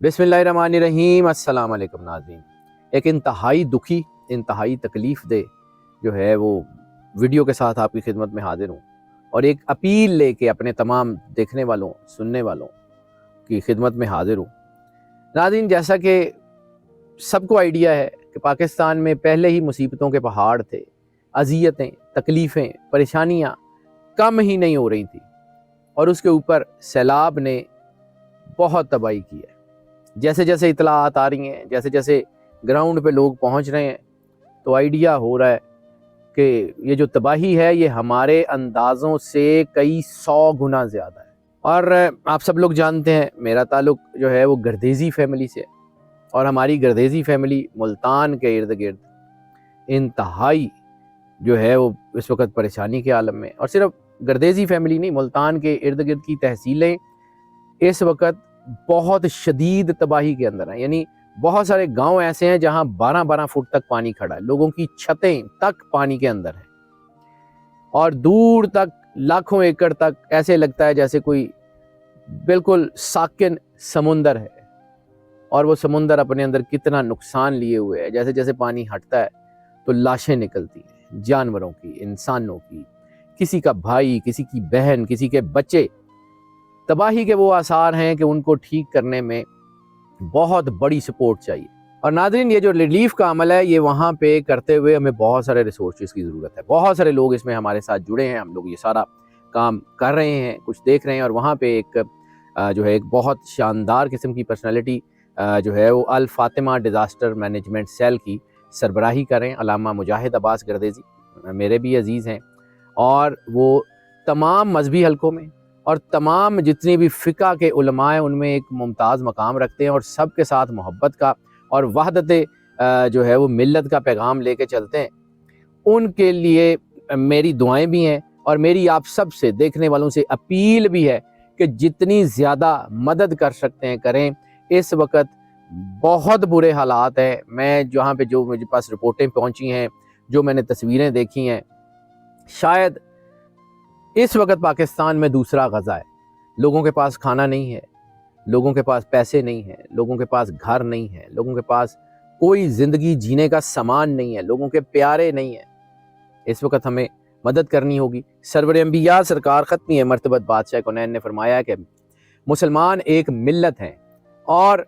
बिस्मिल्लाहिर्रहमानिर्रहीम। अस्सलाम वालेकुम नाज़रीन। एक इंतहाई दुखी, इंतहाई तकलीफ़ दे जो है वो वीडियो के साथ आपकी खिदमत में हाजिर हूँ और एक अपील लेके अपने तमाम देखने वालों, सुनने वालों की खिदमत में हाजिर हूँ। नाज़रीन, जैसा कि सबको आइडिया है कि पाकिस्तान में पहले ही मुसीबतों के पहाड़ थे, अज़ियतें, तकलीफ़ें, परेशानियाँ कम ही नहीं हो रही थी और उसके ऊपर सैलाब ने बहुत तबाही की है। जैसे जैसे इतलात आ रही हैं, जैसे जैसे ग्राउंड पे लोग पहुंच रहे हैं, तो आइडिया हो रहा है कि ये जो तबाही है ये हमारे अंदाज़ों से कई 100 गुना ज़्यादा है। और आप सब लोग जानते हैं मेरा ताल्लुक़ जो है वो गर्देज़ी फैमिली से है और हमारी गर्देज़ी फैमिली मुल्तान के इर्द गिर्द इंतहाई जो है वो इस वक्त परेशानी के आलम में। और सिर्फ गर्देज़ी फैमिली नहीं, मुल्तान के इर्द गिर्द की तहसीलें इस वक्त बहुत शदीद तबाही के अंदर हैं। यानी बहुत सारे गांव ऐसे हैं जहां 12-12 फुट तक पानी खड़ा है, लोगों की छतें तक पानी के अंदर है और दूर तक लाखों एकड़ तक ऐसे लगता है जैसे कोई बिल्कुल साकिन समुंदर है और वो समुंदर अपने अंदर कितना नुकसान लिए हुए है। जैसे जैसे पानी हटता है तो लाशें निकलती हैं, जानवरों की, इंसानों की, किसी का भाई, किसी की बहन, किसी के बच्चे। तबाही के वो आसार हैं कि उनको ठीक करने में बहुत बड़ी सपोर्ट चाहिए। और नाज़रीन, ये जो रिलीफ का अमल है ये वहाँ पे करते हुए हमें बहुत सारे रिसोर्सेज की ज़रूरत है। बहुत सारे लोग इसमें हमारे साथ जुड़े हैं, हम लोग ये सारा काम कर रहे हैं, कुछ देख रहे हैं। और वहाँ पे एक जो है एक बहुत शानदार किस्म की पर्सनैलिटी जो है वो अल फातिमा डिज़ास्टर मैनेजमेंट सेल की सरबराही करें, अल्लामा मुजाहिद अब्बास गर्देज़ी मेरे भी अजीज़ हैं और वो तमाम मजहबी हलकों में और तमाम जितनी भी फ़िक़ा के उलमा हैं उनमें एक मुमताज़ मकाम रखते हैं और सब के साथ मोहब्बत का और वहदत जो है वो मिल्लत का पैगाम लेके चलते हैं। उनके लिए मेरी दुआएं भी हैं और मेरी आप सब से, देखने वालों से अपील भी है कि जितनी ज़्यादा मदद कर सकते हैं करें। इस वक्त बहुत बुरे हालात हैं। मैं जहाँ पे जो मेरे पास रिपोर्टें पहुँची हैं, जो मैंने तस्वीरें देखी हैं, शायद इस वक्त पाकिस्तान में दूसरा गज़ा है। लोगों के पास खाना नहीं है, लोगों के पास पैसे नहीं हैं, लोगों के पास घर नहीं है, लोगों के पास कोई ज़िंदगी जीने का सामान नहीं है, लोगों के प्यारे नहीं हैं। इस वक्त हमें मदद करनी होगी। सरवर अंबिया सरकार ख़त्मी मर्तबत बादशाह कौनैन ने फरमाया कि मुसलमान एक मिल्लत हैं और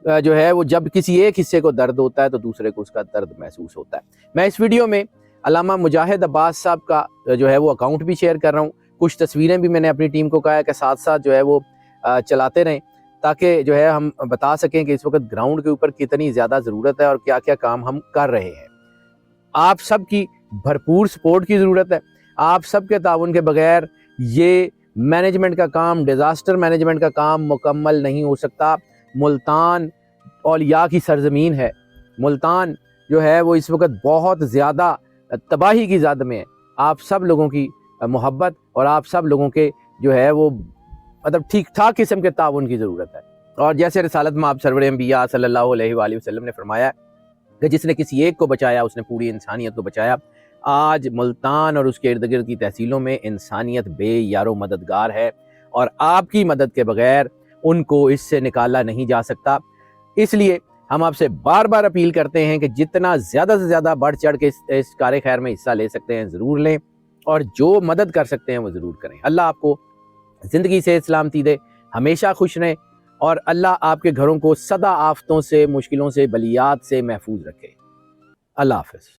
जो है वो जब किसी एक हिस्से को दर्द होता है तो दूसरे को उसका दर्द महसूस होता है। मैं इस वीडियो में अल्लामा मुजाहिद अब्बास साहब का जो है वो अकाउंट भी शेयर कर रहा हूँ। कुछ तस्वीरें भी मैंने अपनी टीम को कहा है कि साथ साथ जो है वो चलाते रहें ताकि जो है हम बता सकें कि इस वक्त ग्राउंड के ऊपर कितनी ज़्यादा ज़रूरत है और क्या क्या काम हम कर रहे हैं। आप सब की भरपूर सपोर्ट की ज़रूरत है। आप सब के ताउन के बगैर ये मैनेजमेंट का काम, डिज़ास्टर मैनेजमेंट का काम मुकम्मल नहीं हो सकता। मुल्तान औलिया की सरज़मीन है। मुल्तान जो है वो इस वक्त बहुत ज़्यादा तबाही की ज़द में है। आप सब लोगों की मोहब्बत और आप सब लोगों के जो है वो मतलब ठीक ठाक किस्म के ताउन की ज़रूरत है। और जैसे रिसालत में आप सरवर अंबिया सल्लल्लाहु अलैहि वसल्लम ने फरमाया कि जिसने किसी एक को बचाया उसने पूरी इंसानियत को बचाया। आज मुल्तान और उसके इर्द गिर्द की तहसीलों में इंसानियत बेयारो मददगार है और आपकी मदद के बगैर उनको इससे निकाला नहीं जा सकता। इसलिए हम आपसे बार बार अपील करते हैं कि जितना ज़्यादा से ज़्यादा बढ़ चढ़ के इस कार खैर में हिस्सा ले सकते हैं ज़रूर लें और जो मदद कर सकते हैं वो ज़रूर करें। अल्लाह आपको ज़िंदगी से सलामती दे, हमेशा खुश रहें और अल्लाह आपके घरों को सदा आफतों से, मुश्किलों से, बलियात से महफूज रखे। अल्लाह हाफ़िज़।